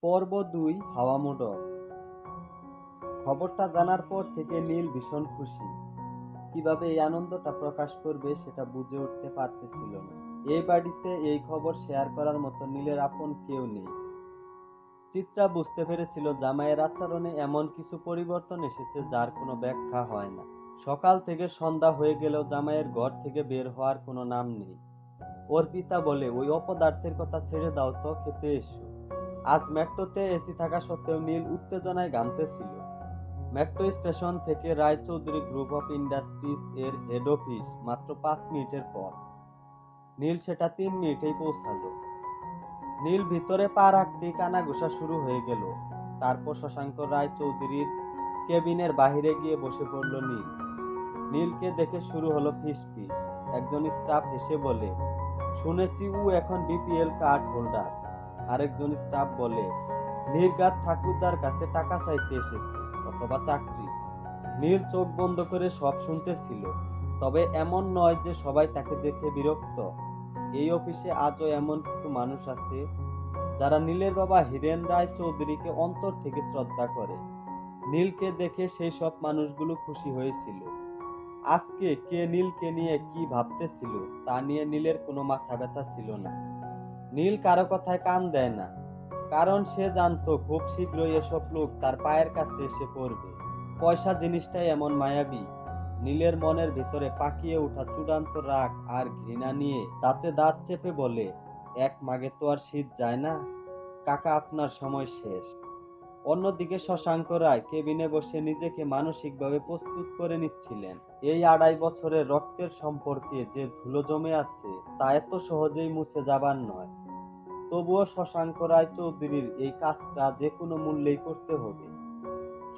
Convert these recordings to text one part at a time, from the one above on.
পর্ব ২ হাওয়া মোড়ক। খবরটা জানার পর থেকে নীল ভীষণ খুশি। কিভাবে এই আনন্দটা প্রকাশ করবে সেটা বুঝে উঠতে পারতেছিল না। এই বাড়িতে এই খবর শেয়ার করার মতো নীলের আপন কেউ নেই। চিত্রা বুঝতে পেরেছিল জামাইয়ের আচরণে এমন কিছু পরিবর্তন এসেছে যার কোনো ব্যাখ্যা হয় না। সকাল থেকে সন্ধ্যা হয়ে গেলেও জামাইয়ের ঘর থেকে বের হওয়ার কোনো নাম নেই। ওর পিতা বলে, ওই অপদার্থের কথা ছেড়ে দাও তো, খেতে এসো। আজ মেট্রোতে এসি থাকা সত্ত্বেও নীল উত্তেজনায় ঘামতেছিল। মেট্রো স্টেশন থেকে রায়চৌধুরী গ্রুপ অফ ইন্ডাস্ট্রিজ এর হেড অফিস মাত্র 5 মিনিটের পর। নীল সেটা 3 মিনিটেই পৌঁছালো। নীল ভিতরে পা রাখতেই কানাঘুষা শুরু হয়ে গেল। তারপর শশাঙ্ক রায়চৌধুরীর কেবিনের বাহিরে গিয়ে বসে পড়ল নীল। নীলকে দেখে শুরু হলো ফিসফিস। একজন স্টাফ হেসে বলে, শুনেছি ও এখন বিপিএল কার্ড হোল্ডার। আরেকজন স্টাফ বলে, নির্ঘাত ঠাকুরদার কাছে টাকা চাইতে এসেছে, অথবা চাকরি। নীল চোখ বন্ধ করে সব শুনতেছিল। তবে এমন নয় যে সবাই তাকে দেখে বিরক্ত। এই অফিসে আজও এমন কিছু মানুষ আছে যারা নীলের বাবা হীরেন রায় চৌধুরীকে অন্তর থেকে শ্রদ্ধা করে। নীলকে দেখে সেই সব মানুষগুলো খুশি হয়েছিল। আজকে কে নীলকে নিয়ে কি ভাবতেছিল তা নিয়ে নীলের কোনো মাথা ব্যথা ছিল না। নীল কারো কথায় কান দেয় না, কারণ সে জানতো খুব শীঘ্রই এসব লোক তার পায়ের কাছে এসে পড়বে। পয়সা জিনিসটাই এমন মায়াবী। নীলের মনের ভিতরে পাকিয়ে ওঠা চূড়ান্ত রাগ আর ঘৃণা নিয়ে দাঁতে দাঁত চেপে বলে, এক মাগে তো আর শীত যায় না কাকা, আপনার সময় শেষ। অন্যদিকে শশাঙ্ক রায় কেবিনে বসে নিজেকে মানসিকভাবে প্রস্তুত করে নিচ্ছিলেন। এই 2.5 বছরের রক্তের সম্পর্কে যে ধুলো জমে আছে তা এত সহজেই মুছে যাবার নয়। তবুও শশাঙ্ক রায় চৌধুরীর এই কাজটা যে কোনো মূল্যেই করতে হবে।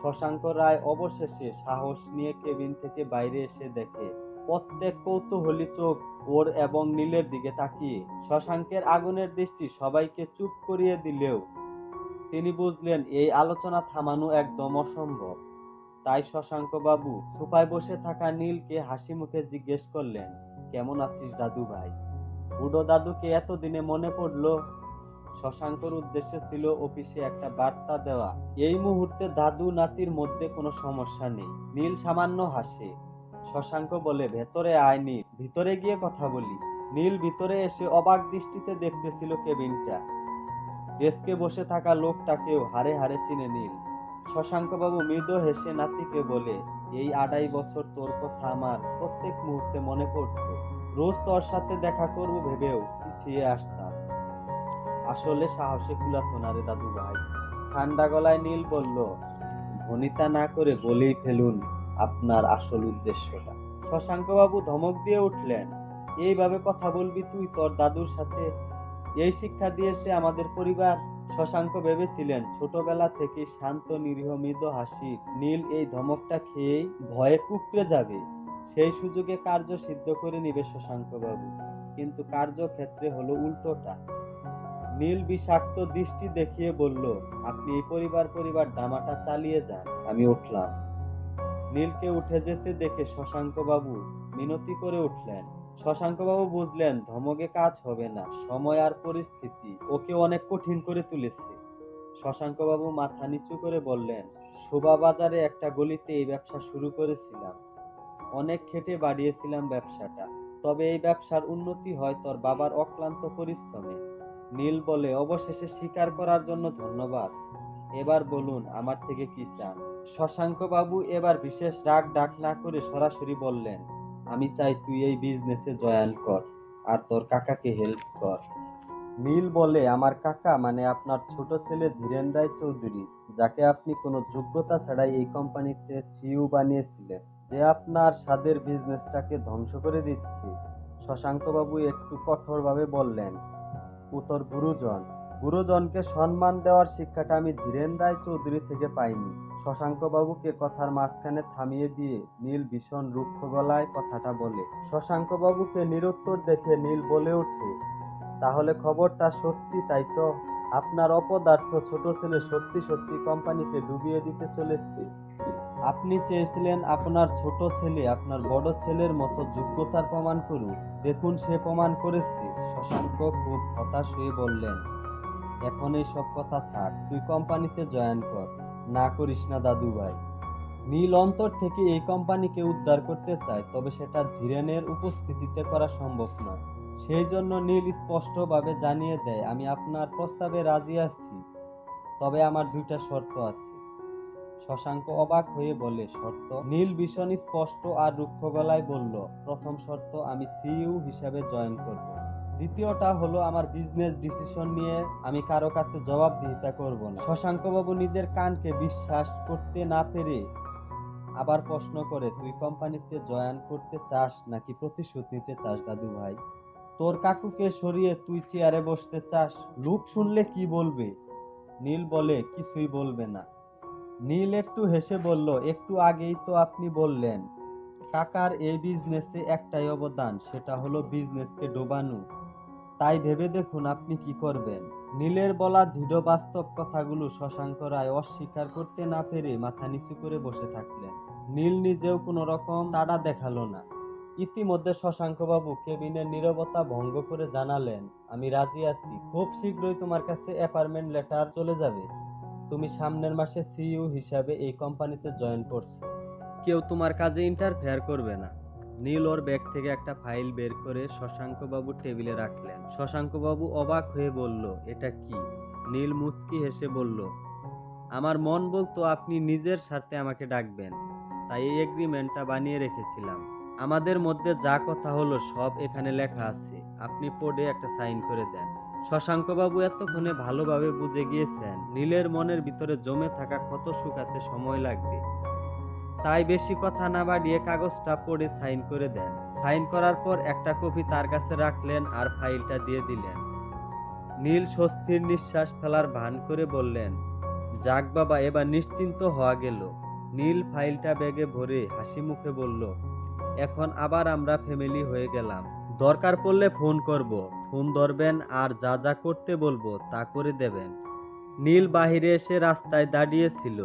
শশাঙ্ক রায় অবশেষে সাহস নিয়ে কেবিন থেকে বাইরে এসে দেখে প্রত্যেক কৌতূহলী চোখ ওর এবং নীলের দিকে তাকিয়ে। শশাঙ্কের আগুনের দৃষ্টি সবাইকে চুপ করিয়ে দিলেও তিনি বুঝলেন এই আলোচনা থামানো একদম অসম্ভব। তাই শশাঙ্ক বাবু সোফায় বসে থাকা নীলকে হাসি মুখে জিজ্ঞেস করলেন, কেমন আছিস দাদু ভাই? বুড়ো দাদুকে এতদিনে মনে পড়লো। শশাঙ্কর উদ্দেশ্য ছিল অফিসে একটা বার্তা দেওয়া। এই মুহূর্তে দাদু নাতির মধ্যে কোনো সমস্যা নেই। নীল সামান্য হাসে। শশাঙ্ক বলে, ভেতরে আয় নীল, ভিতরে গিয়ে কথা বলি। নীল ভিতরে এসে অবাক দৃষ্টিতে দেখতেছিল কেবিনটা। ডেস্কে বসে থাকা লোকটাকেও হাড়ে হাড়ে চিনে নীল। শশাঙ্ক বাবু মৃদু হেসে নাতিকে বলে, এই 2.5 বছর তোর কথা আমার প্রত্যেক মুহূর্তে মনে পড়তো। রোজ তোর সাথে দেখা করবো ভেবেও পিছিয়ে আসতাম। আসলে সাহসে কুলাতো না রে দাদু ভাই। ঠান্ডা গলায় নীল বলল, ভনিতা না করে বলেই ফেলুন আপনার আসল উদ্দেশ্যটা। শশাঙ্ক বাবু ধমক দিয়ে উঠলেন, এইভাবে কথা বলবি তুই তোর দাদুর সাথে? এই শিক্ষা দিয়েছে আমাদের পরিবার? শশাঙ্ক ভেবেছিলেন ছোটবেলা থেকে শান্ত নিরীহ মৃদু হাসি নীল এই ধমকটা খেয়েই ভয়ে কুঁকড়ে যাবে। সেই সুযোগে কার্য সিদ্ধ করে নিবে শশাঙ্ক বাবু। কিন্তু কার্যক্ষেত্রে হলো উল্টোটা। নীল বিষাক্ত দৃষ্টি দেখিয়ে বলল, আপনি এই পরিবার ড্রামাটা চালিয়ে যান, আমি উঠলাম। নীলকে উঠে যেতে দেখে শশাঙ্ক বাবু মিনতি করে উঠলেন। শশাঙ্ক বাবু বুঝলেন ধমকে কাজ হবে না, সময় আর পরিস্থিতি ওকে অনেক কঠিন করে তুলেছে। শশাঙ্ক বাবু মাথা নিচু করে বললেন, শোভা বাজারে একটা গলিতে এই ব্যবসা শুরু করেছিলাম। অনেক খেটে বাড়িয়েছিলাম ব্যবসাটা। তবে এই ব্যবসার উন্নতি হয় তোর বাবার অক্লান্ত পরিশ্রমে। নীল বলে, অবশেষে স্বীকার করার জন্য ধন্যবাদ। এবার বলুন আমার থেকে কি চান? শশাঙ্ক বাবু এবার বিশেষ রাগ ডাক না করে সরাসরি বললেন, আমি চাই তুই এই বিজনেসে জয়েন কর আর তোর কাকাকে হেল্প কর। নীল বলে, আমার কাকা মানে আপনার ছোট ছেলে ধীরেন রায় চৌধুরী, যাকে আপনি কোনো যোগ্যতা ছাড়াই এই কোম্পানিতে সিইও বানিয়েছিলেন, যে আপনার স্বাদের বিজনেসটাকে ধ্বংস করে দিচ্ছে। শশাঙ্ক বাবু একটু কঠোরভাবে বললেন, ও তোর গুরুজন। গুরুজনকে সম্মান দেওয়ার শিক্ষাটা আমি ধীরেন রায় চৌধুরী থেকে পাইনি। শশাঙ্ক বাবুকে কথার মাঝখানে থামিয়ে দিয়ে নীল ভীষণ রুক্ষ গলায় কথাটা বলে। শশাঙ্ক বাবুকে নিরুত্তর দেখে নীল বলে ওঠে, তাহলে খবরটা সত্যি তাই তো? আপনার অপদার্থ ছোট ছেলে সত্যি সত্যি কোম্পানিকে ডুবিয়ে দিতে চলেছে। আপনি চেয়েছিলেন আপনার ছোট ছেলে আপনার বড় ছেলের মতো যোগ্যতার প্রমাণ করুক। দেখুন সে প্রমাণ করেছে। শশাঙ্ক খুব হতাশ হয়ে বললেন, এখন এই সব কথা থাক, তুই কোম্পানিতে জয়েন কর। না করিস না দাদু ভাই। নীল অন্তর থেকে এই কোম্পানিকে উদ্ধার করতে চায়, তবে সেটা ধীরেনের উপস্থিতিতে করা সম্ভব নয়। সেই জন্য নীল স্পষ্টভাবে জানিয়ে দেয়, আমি আপনার প্রস্তাবে রাজি আছি, তবে আমার দুইটা শর্ত আছে। শশাঙ্ক অবাক হয়ে বলে, শর্ত? নীল ভীষণ স্পষ্ট আর রুক্ষ গলায় বলল, প্রথম শর্ত, আমি সিইও হিসাবে জয়েন করব। দ্বিতীয়টা হলো, আমার বিজনেস ডিসিশন নিয়ে আমি কারো কাছে জবাবদিহিতা করব না। শশাঙ্কবাবু নিজের কানকে বিশ্বাস করতে না পেরে আবার প্রশ্ন করে, তুই কোম্পানিতে জয়েন করতে চাস নাকি প্রতিশোধ নিতে চাস দাদু ভাই? তোর কাকুকে সরিয়ে তুই চেয়ারে বসতে চাস? লোক শুনলে কি বলবে? নীল বলে, কিছুই বলবে না। নীল একটু হেসে বলল, একটু আগেই তো আপনি বললেন কাকার এই বিজনেসে একটাই অবদান, সেটা হলো বিজনেসকে ডোবানো। তাই ভেবে দেখুন আপনি কি করবেন। নীলের বলা দৃঢ় বাস্তব কথাগুলো শশাঙ্ক রায় অস্বীকার করতে না পেরে মাথা নিচু করে বসে থাকলেন। নীল নিজেও কোনো রকম তাড়া দেখালো না। ইতিমধ্যে শশাঙ্কবাবু কেবিনের নীরবতা ভঙ্গ করে জানালেন, আমি রাজি আছি। খুব শীঘ্রই তোমার কাছে অ্যাপয়েন্টমেন্ট লেটার চলে যাবে। তুমি সামনের মাসে সিইও হিসাবে এই কোম্পানিতে জয়েন করছো। কেউ তোমার কাজে ইন্টারফেয়ার করবে না। নীল ওর ব্যাগ থেকে একটা ফাইল বের করে শশাঙ্কবাবুর টেবিলে রাখলেন। শশাঙ্কবাবু অবাক হয়ে বলল, এটা কি? নীল মুচকি হেসে বলল, আমার মন বলতো আপনি নিজের স্বার্থে আমাকে ডাকবেন, তাই এই এগ্রিমেন্টটা বানিয়ে রেখেছিলাম। আমাদের মধ্যে যা কথা হলো সব এখানে লেখা আছে, আপনি পড়ে একটা সাইন করে দেন। শশাঙ্কবাবু এতক্ষণে ভালোভাবে বুঝে গিয়েছেন নীলের মনের ভিতরে জমে থাকা ক্ষত শুকাতে সময় লাগবে, তাই বেশি কথা না বাড়িয়ে কাগজটা পড়ে সাইন করে দেন। সাইন করার পর একটা কপি তার কাছে রাখলেন আর ফাইলটা দিয়ে দিলেন। নীল স্বস্তির নিঃশ্বাস ফেলার ভান করে বললেন, যাক বাবা, এবার নিশ্চিন্ত হওয়া গেল। নীল ফাইলটা ব্যাগে ভরে হাসি মুখে বলল, এখন আবার আমরা ফ্যামিলি হয়ে গেলাম। দরকার পড়লে ফোন করব, ফোন ধরবেন আর যা যা করতে বলবো তা করে দেবেন। নীল বাহিরে এসে রাস্তায় দাঁড়িয়েছিল।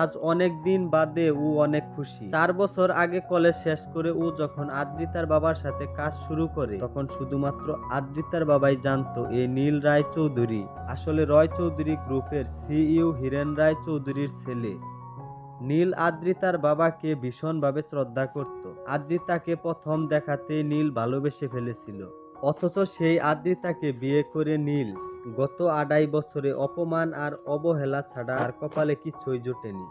আজ অনেক দিন বাদে ও অনেক খুশি। 4 বছর আগে কলেজ শেষ করে ও যখন আদ্রিতার বাবার সাথে কাজ শুরু করে, তখন শুধুমাত্র আদ্রিতার বাবাই জানতো এই নীল রায় চৌধুরী আসলে রয় চৌধুরী গ্রুপের সিইও হীরেন রায় চৌধুরীর ছেলে। নীল আদ্রিতার বাবাকে ভীষণভাবে শ্রদ্ধা করত। আদ্রিতাকে প্রথম দেখাতেই নীল ভালোবেসে ফেলেছিল। অথচ সেই আদ্রিতাকে বিয়ে করে নীল গত 2.5 বছরে অপমান আর অবহেলা ছাড়া আর কপালে কিছুই জোটেনি।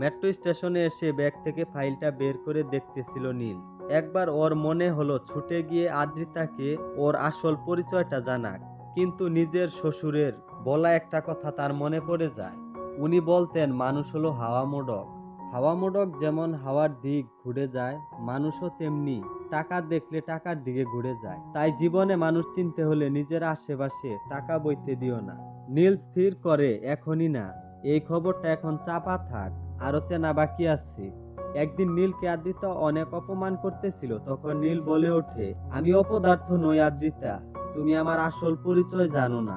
মেট্রো স্টেশনে এসে ব্যাগ থেকে ফাইলটা বের করে দেখতেছিল নীল। একবার ওর মনে হলো ছুটে গিয়ে আদ্রিতাকে ওর আসল পরিচয়টা জানাক, কিন্তু নিজের শ্বশুরের বলা একটা কথা তার মনে পড়ে যায়। উনি বলতেন, মানুষ হলো হাওয়া মোড়ক। হাওয়া মোড়ক যেমন হাওয়ার দিক ঘুরে যায়, মানুষও তেমনি টাকা দেখলে টাকার দিকে ঘুরে যায়। তাই জীবনে মানুষ চিনতে হলে নিজের আশেপাশে টাকা বইতে দিও না। নীল স্থির করে, এখনই না, এই খবরটা এখন চাপা থাক, আরো চেনা বাকি আছে। একদিন নীলকে আদ্রিতা অনেক অপমান করতেছিল, তখন নীল বলে ওঠে, আমি অপদার্থ নই আদ্রিতা, তুমি আমার আসল পরিচয় জানো না।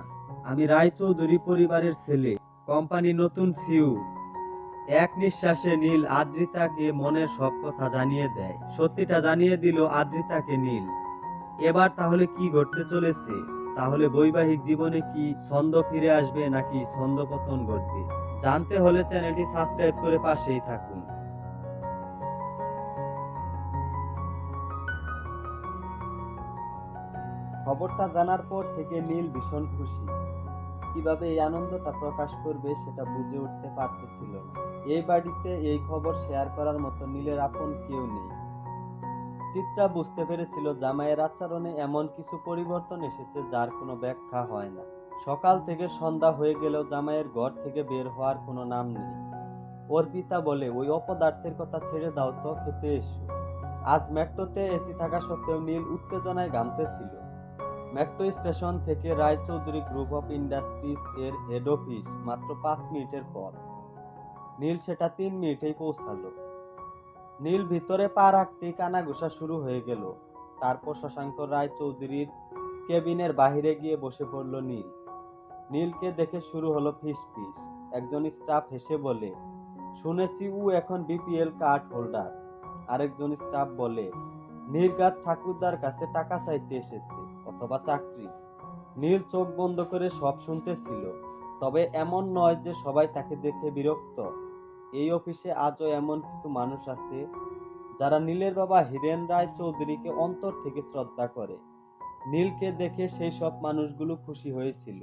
আমি রায়চৌধুরী পরিবারের ছেলে, কোম্পানি নতুন সিইও। এক নিঃশ্বাসে নীল আদ্রিতাকে মনের সব কথা জানিয়ে দেয়। সত্যিটা জানিয়ে দিল আদ্রিতাকে নীল। এবার তাহলে কি ঘটতে চলেছে? তাহলে বৈবাহিক জীবনে কি ছন্দ ফিরে আসবে নাকি ছন্দপতন ঘটবে? জানতে হলে চ্যানেলটি সাবস্ক্রাইব করে পাশেই থাকুন। খবরটা জানার পর থেকে নীল ভীষণ খুশি। কিভাবে এই আনন্দটা প্রকাশ করবে সেটা বুঝে উঠতে পারতেছিল না। এই বাড়িতে এই খবর শেয়ার করার মতো নীলের আপন কেউ নেই। চিত্রা বুঝতে পেরেছিল জামাইয়ের আচরণে এমন কিছু পরিবর্তন এসেছে যার কোনো ব্যাখ্যা হয় না। সকাল থেকে সন্ধ্যা হয়ে গেলেও জামাইয়ের ঘর থেকে বের হওয়ার কোনো নাম নেই। ওর পিতা বলে, ওই অপদার্থের কথা ছেড়ে দাও তো, খেতে এসো। আজ মেট্রোতে এসি থাকা সত্ত্বেও নীল উত্তেজনায় ঘামতেছিল। মেট্রো স্টেশন থেকে রায়চৌধুরী গ্রুপ অফ ইন্ডাস্ট্রিজ এর হেড অফিস মাত্র 5 মিনিটের পথ। নীল সেটা 3 মিনিটেই পৌঁছালো। নীল ভিতরে পা রাখতেই কানাঘুষা শুরু হয়ে গেল। তারপর শশাঙ্ক রায় চৌধুরীর কেবিনের বাহিরে গিয়ে বসে পড়ল নীল। নীলকে দেখে শুরু হলো ফিসফিস। একজন স্টাফ হেসে বলে, শুনেছি ও এখন বিপিএল কার্ড হোল্ডার। আরেকজন স্টাফ বলে, নির্ঘাত ঠাকুরদার কাছে টাকা চাইতে এসেছে, অথবা চাকরি। নীল চোখ বন্ধ করে সব শুনতেছিল। তবে এমন নয় যে সবাই তাকে দেখে বিরক্ত। এই অফিসে আজও এমন কিছু মানুষ আছে যারা নীলের বাবা হীরেন রায় চৌধুরীকে অন্তর থেকে শ্রদ্ধা করে। নীলকে দেখে সেই সব মানুষগুলো খুশি হয়েছিল।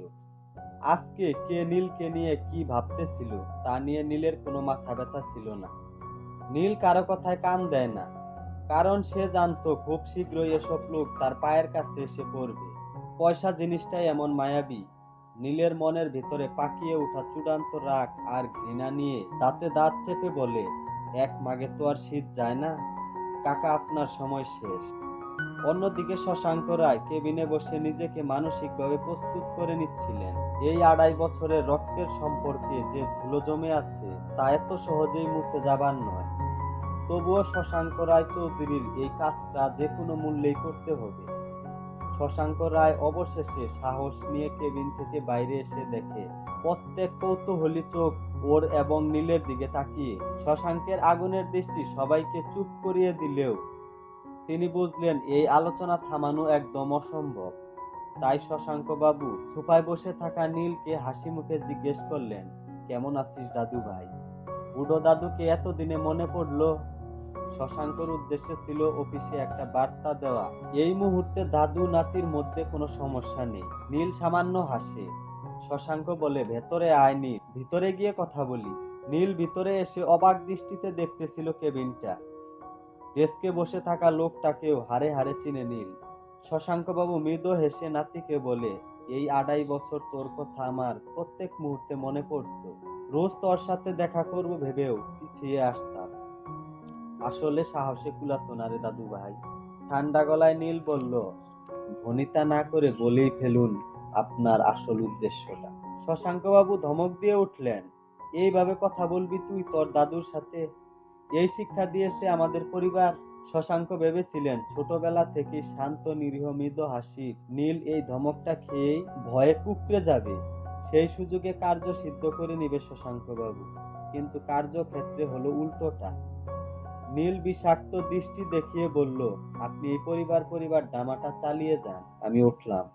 আজকে কে নীলকে নিয়ে কি ভাবতেছিল তা নিয়ে নীলের কোনো মাথা ব্যথা ছিল না। নীল কারো কথায় কান দেয় না, কারণ সে জানতো খুব শীঘ্রই এসব লোক তার পায়ের কাছে এসে পড়বে। পয়সা জিনিসটাই এমন মায়াবী। নীলের মনের ভিতরে পাকিয়ে ওঠা চূড়ান্ত রাগ আর ঘৃণা নিয়ে দাঁতে দাঁত চেপে বলে, এক মাগে তো আর শীত যায় না কাকা, আপনার সময় শেষ। অন্যদিকে শশাঙ্ক রায় কেবিনে বসে নিজেকে মানসিকভাবে প্রস্তুত করে নিচ্ছিলেন। এই 2.5 বছরের রক্তের সম্পর্কে যে ধুলো জমে আছে তা এত সহজেই মুছে যাবার নয়। তবুও শশাঙ্ক রায় চৌধুরীর এই কাজটা যে কোনো মূল্যেই করতে হবে। শশাঙ্ক রায় অবশেষে সাহস নিয়ে কেবিন থেকে বাইরে এসে দেখে প্রত্যেক কৌতূহলী চোখ ওর এবং নীলের দিকে তাকিয়ে। শশাঙ্কের আগুনের দৃষ্টি সবাইকে চুপ করিয়ে দিলেও তিনি বুঝলেন এই আলোচনা থামানো একদম অসম্ভব। তাই শশাঙ্ক বাবু সোফায় বসে থাকা নীলকে হাসি মুখে জিজ্ঞেস করলেন, কেমন আছিস দাদু ভাই? বুড়ো দাদুকে এতদিনে মনে পড়লো। শশাঙ্কর উদ্দেশ্য ছিল অফিসে একটা বার্তা দেওয়া। এই মুহূর্তে দাদু নাতির মধ্যে কোনো সমস্যা নেই। নীল সামান্য হাসে। শশাঙ্ক বলে, ভেতরে আয় নীল, ভিতরে গিয়ে কথা বলি। নীল ভিতরে এসে অবাক দৃষ্টিতে দেখতেছিল কেবিনটা। ডেস্কে বসে থাকা লোকটাকেও হাড়ে হাড়ে চিনে নীল। শশাঙ্ক বাবু মৃদু হেসে নাতিকে বলে, এই 2.5 বছর তোর কথা আমার প্রত্যেক মুহূর্তে মনে পড়তো। রোজ তোর সাথে দেখা করব ভেবেও পিছিয়ে আসতাম। আসলে সাহসে কুলাতো না রে দাদু ভাই। ঠান্ডা গলায় নীল বলল, ভনিতা না করে বলেই ফেলুন আপনার আসল উদ্দেশ্যটা। শশাঙ্ক বাবু ধমক দিয়ে উঠলেন, এইভাবে কথা বলবি তুই তোর দাদুর সাথে? এই শিক্ষা দিয়েছে আমাদের পরিবার? শশাঙ্ক ভেবেছিলেন ছোটবেলা থেকে শান্ত নিরীহ মৃদু হাসি নীল এই ধমকটা খেয়েই ভয়ে কুঁকড়ে যাবে। সেই সুযোগে কার্য সিদ্ধ করে নিবে শশাঙ্ক বাবু। কিন্তু কার্যক্ষেত্রে হলো উল্টোটা। নীল বিষাক্ত দৃষ্টি দেখিয়ে বলল, আপনি এই পরিবার ড্রামাটা চালিয়ে যান, আমি উঠলাম।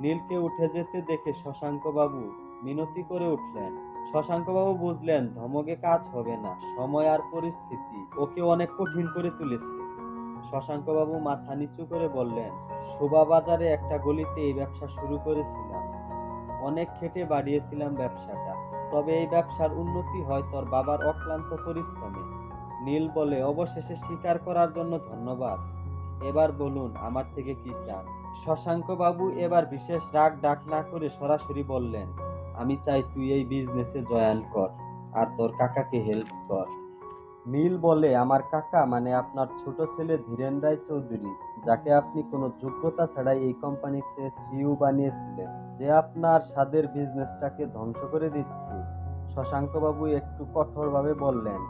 নীলকে উঠে যেতে দেখে শশাঙ্ক বাবু মিনতি করে উঠলেন। শশাঙ্ক বাবু বুঝলেন ধমকে কাজ হবে না, সময় আর পরিস্থিতি ওকে অনেক কঠিন করে তুলেছে। শশাঙ্ক বাবু মাথা নিচু করে বললেন, শোভাবাজারে একটা গলিতে এই ব্যবসা শুরু করেছিলাম। অনেক খেটে বাড়িয়েছিলাম ব্যবসাটা। তবে এই ব্যবসার উন্নতি হয় তোর বাবার অক্লান্ত পরিশ্রমে। নীল বলে, অবশেষে স্বীকার করার জন্য ধন্যবাদ। এবার বলুন আমার থেকে কি চান? শশাঙ্ক বাবু এবার বিশেষ রাগ ডাক না করে সরাসরি বললেন, আমি চাই তুই এই বিজনেসে জয়েন কর আর তোর কাকাকে হেল্প কর। নীল বলে, আমার কাকা মানে আপনার ছোট ছেলে ধীরেন রায় চৌধুরী, যাকে আপনি কোনো যোগ্যতা ছাড়াই এই কোম্পানিতে সিইও বানিয়েছিলেন, যে আপনার স্বাদের বিজনেসটাকে ধ্বংস করে দিচ্ছে। শশাঙ্ক বাবু একটু কঠোরভাবে বললেন,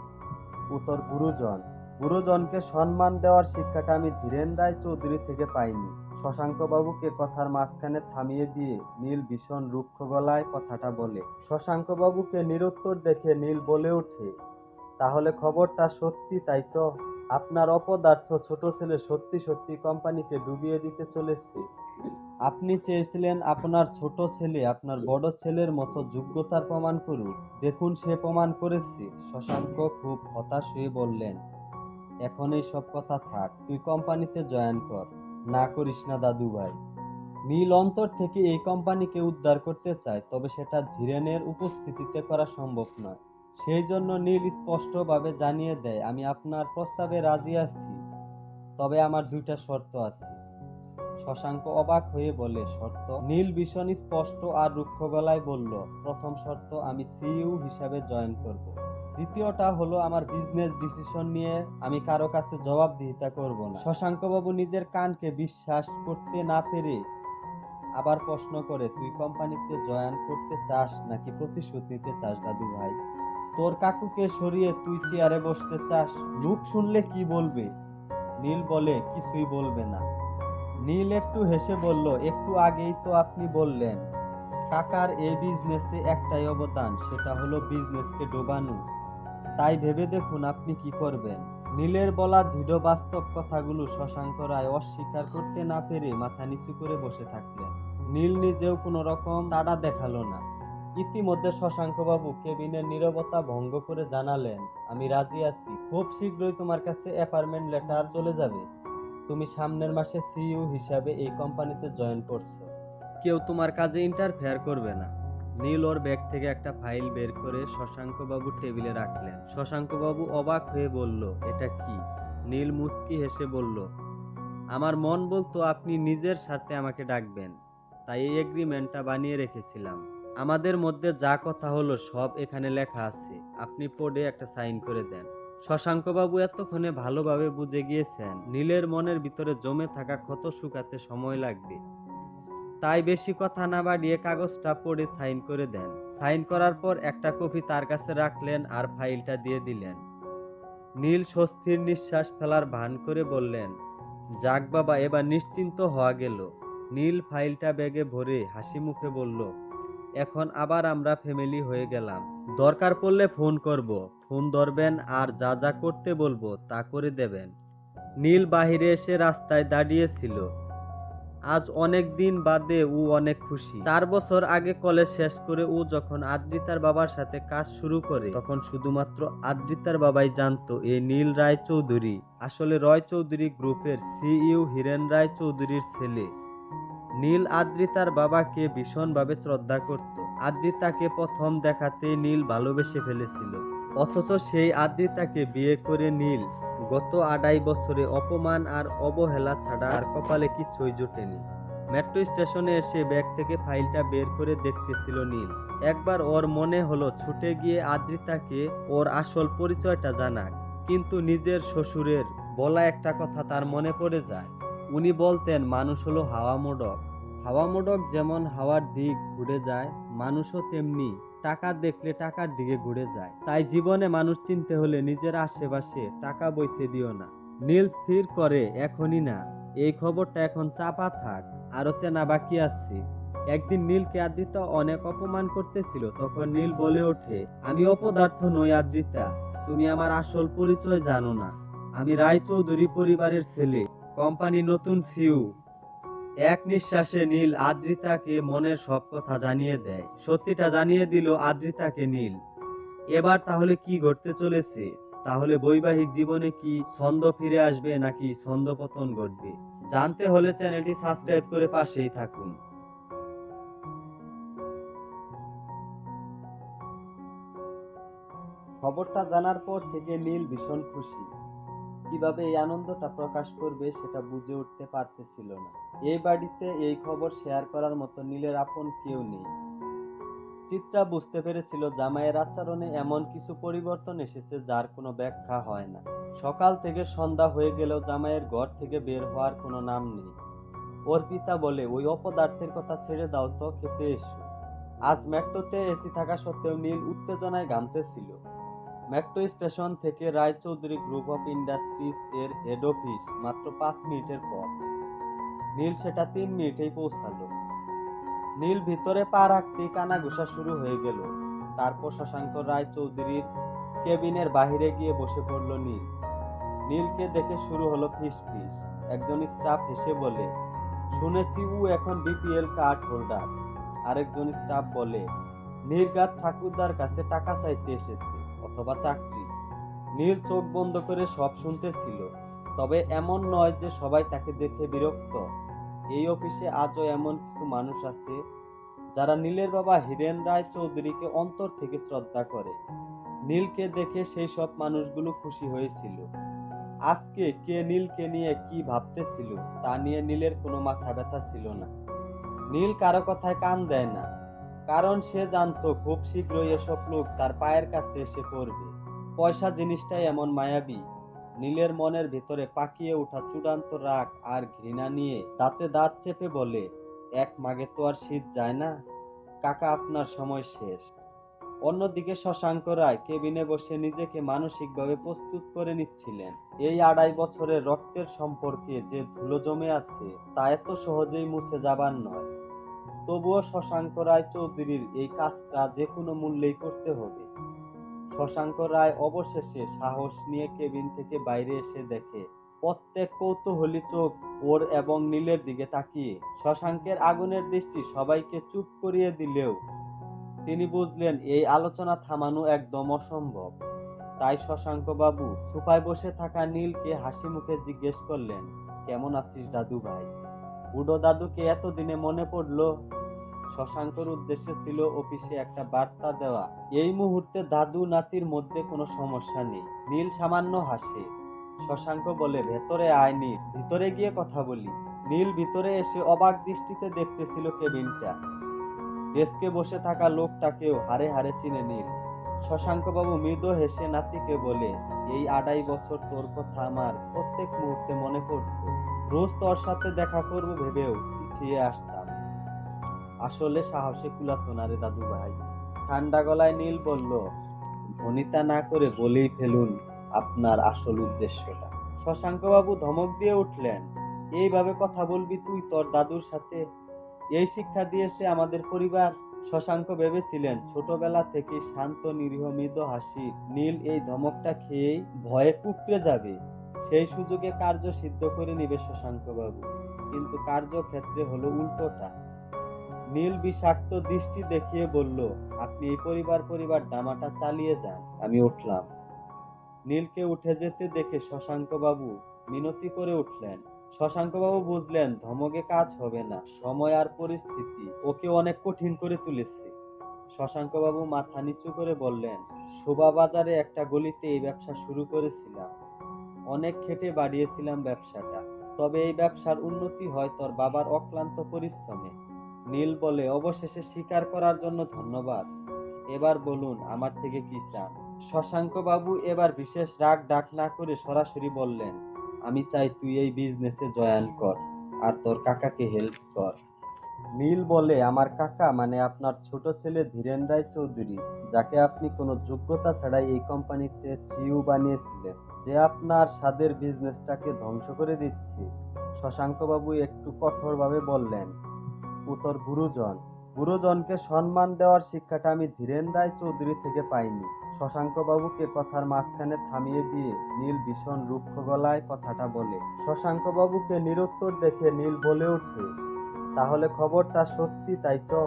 ও তোর গুরুজন। গুরুজনকে সম্মান দেওয়ার শিক্ষাটা আমি ধীরেন রায় চৌধুরী থেকে পাইনি। শশাঙ্ক বাবুকে কথার মাঝখানে থামিয়ে দিয়ে নীল ভীষণ রুক্ষ গলায় কথাটা বলে। শশাঙ্ক বাবুকে নিরুত্তর দেখে নীল বলে ওঠে, তাহলে খবরটা সত্যি তাই তো? আপনার অপদার্থ ছোট ছেলে সত্যি সত্যি কোম্পানিকে ডুবিয়ে দিতে চলেছে। আপনি চেয়েছিলেন আপনার ছোট ছেলে আপনার বড় ছেলের মতো যোগ্যতার প্রমাণ করুক। দেখুন সে প্রমাণ করেছে। শশাঙ্ক খুব হতাশ হয়ে বললেন, এখন এই সব কথা থাক, তুই কোম্পানিতে জয়েন কর। না করিস না দাদু ভাই। নীল অন্তর থেকে এই কোম্পানিকে উদ্ধার করতে চায়, তবে সেটা ধীরেনের উপস্থিতিতে করা সম্ভব নয়। সেই জন্য নীল স্পষ্টভাবে জানিয়ে দেয়, আমি আপনার প্রস্তাবে রাজি আছি, তবে আমার 2টা শর্ত আছে। শশাঙ্ক অবাক হয়ে বলে, শর্ত? নীল ভীষণ স্পষ্ট আর রুক্ষ গলায় বলল, প্রথম শর্ত, আমি সিইও হিসাবে জয়েন করব। দ্বিতীয়টা হলো আমার বিজনেস ডিসিশন নিয়ে আমি কারো কাছে জবাবদিহিতা করব না। শশাঙ্ক বাবু নিজের কানকে বিশ্বাস করতে না পেরে আবার প্রশ্ন করে, তুই কোম্পানিতে জয়েন করতে চাস নাকি প্রতিশোধ নিতে চাস দাদু ভাই? তোর কাকুকে সরিয়ে তুই চেয়ারে বসতে চাস? লোক শুনলে কি বলবে? নীল বলে, কিছুই বলবে না। নীল একটু হেসে বলল, একটু আগেই তো আপনি বললেন কাকার এই বিজনেসে একটাই অবদান, সেটা হলো বিজনেসকে ডোবানো। তাই ভেবে দেখুন আপনি কি করবেন। নীলের বলা দৃঢ় বাস্তব কথাগুলো শশাঙ্ক রায় অস্বীকার করতে না পেরে মাথা নিচু করে বসে থাকলেন। নীল নিজেও কোনো রকম তাড়া দেখালো না। ইতিমধ্যে শশাঙ্কবাবু কেবিনের নীরবতা ভঙ্গ করে জানালেন, আমি রাজি আছি। খুব শীঘ্রই তোমার কাছে অ্যাপয়েন্টমেন্ট লেটার চলে যাবে। তুমি সামনের মাসে সিইও হিসাবে এই কোম্পানিতে জয়েন করছো। কেউ তোমার কাজে ইন্টারফেয়ার করবে না। নীল ওর ব্যাগ থেকে একটা ফাইল বের করে শশাঙ্কবাবু টেবিলে রাখলেন। শশাঙ্কবাবু অবাক হয়ে বলল, এটা কি? নীল মুচকি হেসে বলল, আমার মন বলতো আপনি নিজের স্বার্থে আমাকে ডাকবেন, তাই এই এগ্রিমেন্টটা বানিয়ে রেখেছিলাম। আমাদের মধ্যে যা কথা হলো সব এখানে লেখা আছে। আপনি পড়ে একটা সাইন করে দেন। শশাঙ্কবাবু এতক্ষণে ভালোভাবে বুঝে গিয়েছেন নীলের মনের ভিতরে জমে থাকা ক্ষত শুকাতে সময় লাগবে। তাই বেশি কথা না বাড়িয়ে কাগজটা পড়ে সাইন করে দেন। সাইন করার পর একটা কপি তার কাছে রাখলেন আর ফাইলটা দিয়ে দিলেন। নীল স্বস্তির নিঃশ্বাস ফেলার ভান করে বললেন, যাক বাবা, এবার নিশ্চিন্ত হওয়া গেল। নীল ফাইলটা ব্যাগে ভরে হাসি মুখে বলল, এখন আবার আমরা ফ্যামিলি হয়ে গেলাম। দরকার পড়লে ফোন করব, ফোন ধরবেন আর যা যা করতে বলবো তা করে দেবেন। নীল বাহিরে এসে রাস্তায় দাঁড়িয়েছিল। আজ অনেক দিন বাদে ও অনেক খুশি। 4 বছর আগে কলেজ শেষ করে ও যখন আদ্রিতার বাবার সাথে কাজ শুরু করে তখন শুধুমাত্র আদ্রিতার বাবাই জানতো এই নীল রায় চৌধুরী আসলে রয় চৌধুরী গ্রুপের সিইও হিরেন রায় চৌধুরীর ছেলে। নীল আদ্রিতার বাবাকে ভীষণভাবে শ্রদ্ধা করত। আদ্রিতাকে প্রথম দেখাতেই নীল ভালোবেসে ফেলেছিল। অথচ সেই আদ্রিতাকে বিয়ে করে নীল গত 2.5 বছরে অপমান আর অবহেলা ছাড়া আর কপালে কিছুই জোটেনি। মেট্রো স্টেশনে এসে ব্যাগ থেকে ফাইলটা বের করে দেখতেছিল নীল। একবার ওর মনে হলো ছুটে গিয়ে আদ্রিতাকে ওর আসল পরিচয়টা জানাক, কিন্তু নিজের শ্বশুরের বলা একটা কথা তার মনে পড়ে যায়। উনি বলতেন, মানুষ হলো হাওয়া মোড়ক। হাওয়া মোড়ক যেমন হাওয়ার দিক ঘুরে যায়, মানুষও তেমনি টাকা দেখলে টাকার দিকে ঘুরে যায়। তাই জীবনে মানুষ চিনতে হলে নিজের আশেপাশে টাকা বইতে দিও না। নীল স্থির করে, এখনই না, এই খবরটা এখন চাপা থাক, আরো চেনা বাকি আছে। একদিন নীলকে আদ্রিতা অনেক অপমান করতেছিল, তখন নীল বলে ওঠে, আমি অপদার্থ নই আদ্রিতা, তুমি আমার আসল পরিচয় জানো না। আমি রায় চৌধুরী পরিবারের ছেলে, কোম্পানি নতুন সিইও। এক নিঃশ্বাসে নীল আদ্রিতাকে মনের সব কথা জানিয়ে দেয়। সত্যিটা জানিয়ে দিল আদ্রিতাকে নীল। এবার তাহলে কি ঘটতে চলেছে? তাহলে বৈবাহিক জীবনে কি ছন্দ ফিরে আসবে নাকি ছন্দপতন ঘটবে? জানতে হলে চ্যানেলটি সাবস্ক্রাইব করে পাশেই থাকুন। খবরটা জানার পর থেকে নীল ভীষণ খুশি। কিভাবে এই আনন্দটা প্রকাশ করবে সেটা বুঝে উঠতে পারতেছিল না। এই বাড়িতে এই খবর শেয়ার করার মতো নীলের আপন কেউ নেই। চিত্রা বুঝতে পেরেছিল জামাইয়ের আচরণে এমন কিছু পরিবর্তন এসেছে যার কোনো ব্যাখ্যা হয় না। সকাল থেকে সন্ধ্যা হয়ে গেলেও জামাইয়ের ঘর থেকে বের হওয়ার কোনো নাম নেই। ওর পিতা বলে, ওই অপদার্থের কথা ছেড়ে দাও তো, খেতে এসো। আজ মেট্রোতে এসি থাকা সত্ত্বেও নীল উত্তেজনায় ঘামতেছিল। মেট্রো স্টেশন থেকে রায়চৌধুরী গ্রুপ অফ ইন্ডাস্ট্রিজ এর হেড অফিস মাত্র 5 মিনিটের পথ। নীল সেটা 3 মিনিটেই পৌঁছালো। নীল ভিতরে পা রাখতেই কানাঘুষা শুরু হয়ে গেল। তারপর শশাঙ্ক রায় চৌধুরীর কেবিনের বাহিরে গিয়ে বসে পড়ল নীল। নীলকে দেখে শুরু হলো ফিসফিস। একজন স্টাফ হেসে বলে, শুনেছি ও এখন বিপিএল কার্ড হোল্ডার। আরেকজন স্টাফ বলে, নির্ঘাত ঠাকুরদার কাছে টাকা চাইতে এসেছে, অথবা চাকরি। নীল চোখ বন্ধ করে সব শুনতেছিল। তবে এমন নয় যে সবাই তাকে দেখে বিরক্ত। এই অফিসে আজও এমন কিছু মানুষ আছে যারা নীলের বাবা হিরেন রায় চৌধুরীকে অন্তর থেকে শ্রদ্ধা করে। নীলকে দেখে সেই সব মানুষগুলো খুশি হয়েছিল। আজকে কে নীলকে নিয়ে কি ভাবতেছিল তা নিয়ে নীলের কোনো মাথা ব্যথা ছিল না। নীল কারো কথায় কান দেয় না, কারণ সে জানতো খুব শীঘ্রই এসব লোক তার পায়ের কাছে এসে পড়বে। পয়সা জিনিসটাই এমন মায়াবী। নীলের মনের ভিতরে পাকিয়ে ওঠা চূড়ান্ত রাগ আর ঘৃণা নিয়ে দাঁতে দাঁত চেপে বলে, এক মাগে তো আর শীত যায় না কাকা, আপনার সময় শেষ। অন্যদিকে শশাঙ্ক রায় কেবিনে বসে নিজেকে মানসিকভাবে প্রস্তুত করে নিচ্ছিলেন। এই 2.5 বছরের রক্তের সম্পর্কে যে ধুলো জমে আছে তা এত সহজেই মুছে যাবার নয়। তবুও শশাঙ্ক রায় চৌধুরীর এই কাজটা যে কোনো মূল্যেই করতে হবে। শশাঙ্ক রায় অবশেষে সাহস নিয়ে কেবিন থেকে বাইরে এসে দেখে প্রত্যেক কৌতূহলী চোখ ওর এবং নীলের দিকে তাকিয়ে। শশাঙ্কের আগুনের দৃষ্টি সবাইকে চুপ করিয়ে দিলেও তিনি বুঝলেন এই আলোচনা থামানো একদম অসম্ভব। তাই শশাঙ্ক বাবু সোফায় বসে থাকা নীলকে হাসি মুখে জিজ্ঞেস করলেন, কেমন আছিস দাদু ভাই? বুড়ো দাদুকে এতদিনে মনে পড়লো। শশাঙ্কর উদ্দেশ্য ছিল অফিসে একটা বার্তা দেওয়া। এই মুহূর্তে দাদু নাতির মধ্যে কোনো সমস্যা নেই। নীল সামান্য হাসে। শশাঙ্ক বলে, ভেতরে আয় নীল, ভিতরে গিয়ে কথা বলি। নীল ভিতরে এসে অবাক দৃষ্টিতে দেখতেছিল কেবিনটা। ডেস্কে বসে থাকা লোকটাকেও হাড়ে হাড়ে চিনে নীল। শশাঙ্ক বাবু মৃদু হেসে নাতিকে বলে, এই 2.5 বছর তোর কথা আমার প্রত্যেক মুহূর্তে মনে পড়তো। রোজ তোর সাথে দেখা করবো ভেবেও পিছিয়ে আসতাম। আসলে সাহসে কুলাতো না রে দাদু ভাই। ঠান্ডা গলায় নীল বলল, ভনিতা না করে বলেই ফেলুন আপনার আসল উদ্দেশ্যটা। শশাঙ্ক বাবু ধমক দিয়ে উঠলেন, এইভাবে কথা বলবি তুই তোর দাদুর সাথে? এই শিক্ষা দিয়েছে আমাদের পরিবার? শশাঙ্ক ভেবেছিলেন ছোটবেলা থেকে শান্ত নিরীহ মৃদু হাসি নীল এই ধমকটা খেয়েই ভয়ে কুঁকড়ে যাবে। সেই সুযোগে কার্য সিদ্ধ করে নিবে শশাঙ্ক বাবু, কিন্তু কার্যক্ষেত্রে হলো উল্টোটা। নীল বিষাক্ত দৃষ্টি দেখিয়ে বলল, আপনি এই পরিবার ডামাটা চালিয়ে যান, আমি উঠলাম। নীলকে উঠে যেতে দেখে শশাঙ্ক বাবু মিনতি করে উঠলেন। শশাঙ্ক বাবু বুঝলেন ধমকে কাজ হবে না, সময় আর পরিস্থিতি ওকে অনেক কঠিন করে তুলেছে। শশাঙ্ক বাবু মাথা নিচু করে বললেন, শোভাবাজারে একটা গলিতে এই ব্যবসা শুরু করেছিলাম। অনেক খেটে বাড়িয়েছিলাম ব্যবসাটা, তবে এই ব্যবসার উন্নতি হয় তোর বাবার অক্লান্ত পরিশ্রমে। নীল বলে, অবশেষে স্বীকার করার জন্য ধন্যবাদ। এবার বলুন আমার থেকে কি চান? শশাঙ্ক বাবু এবার বিশেষ রাগ ডাক না করে সরাসরি বললেন, আমি চাই তুই এই বিজনেসে জয়েন কর আর তোর কাকাকে হেল্প কর। নীল বলে, আমার কাকা মানে আপনার ছোট ছেলে ধীরেন রায় চৌধুরী, যাকে আপনি কোনো যোগ্যতা ছাড়াই এই কোম্পানিতে সিইও বানিয়েছিলেন, যে আপনার স্বাদের বিজনেসটাকে ধ্বংস করে দিচ্ছে। শশাঙ্ক বাবু একটু কঠোরভাবে বললেন, ও তোর গুরুজনকে সম্মান দেওয়ার শিক্ষাটা আমি ধীরেন রায় চৌধুরী থেকে পাইনি। শশাঙ্ক বাবুকে কথার মাঝখানে থামিয়ে দিয়ে নীল ভীষণ রুক্ষ গলায় কথাটা বলে। শশাঙ্ক বাবুকে নিরুত্তর দেখে নীল বলে ওঠে, তাহলে খবরটা সত্যি তাই তো?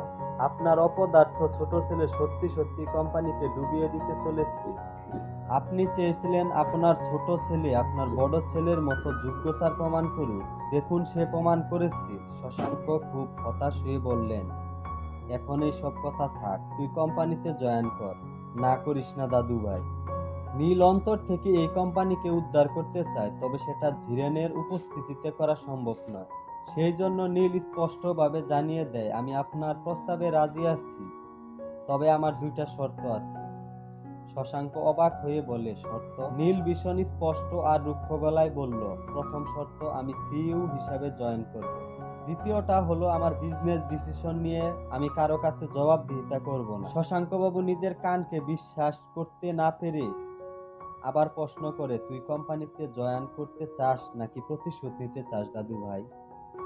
আপনার অপদার্থ ছোট ছেলে সত্যি সত্যি কোম্পানিকে ডুবিয়ে দিতে চলেছে। আপনি চেয়েছিলেন আপনার ছোট ছেলে আপনার বড় ছেলের মতো যোগ্যতার প্রমাণ করুক, দেখুন সে প্রমাণ করেছে। শশাঙ্ক খুব হতাশ হয়ে বললেন, এখন এই সব কথা থাক, তুই কোম্পানিতে জয়েন কর। না করিস না দাদু ভাই। নীল অন্তর থেকে এই কোম্পানিকে উদ্ধার করতে চায়, তবে সেটা ধীরেনের উপস্থিতিতে করা সম্ভব নয়। সেই জন্য নীল স্পষ্টভাবে জানিয়ে দেয়, আমি আপনার প্রস্তাবে রাজি আছি, তবে আমার 2টা শর্ত আছে। শশাঙ্ক অবাক হয়ে বলে, শর্ত? নীল ভীষণ স্পষ্ট আর রুক্ষ গলায় বলল, প্রথম শর্ত, আমি সিইও হিসাবে জয়েন করব। দ্বিতীয়টা হলো আমার বিজনেস ডিসিশন নিয়ে আমি কারো কাছে জবাবদিহিতা করব না। শশাঙ্ক বাবু নিজের কানকে বিশ্বাস করতে না পেরে আবার প্রশ্ন করে, তুই কোম্পানিতে জয়েন করতে চাস নাকি প্রতিশোধ নিতে চাস দাদু ভাই?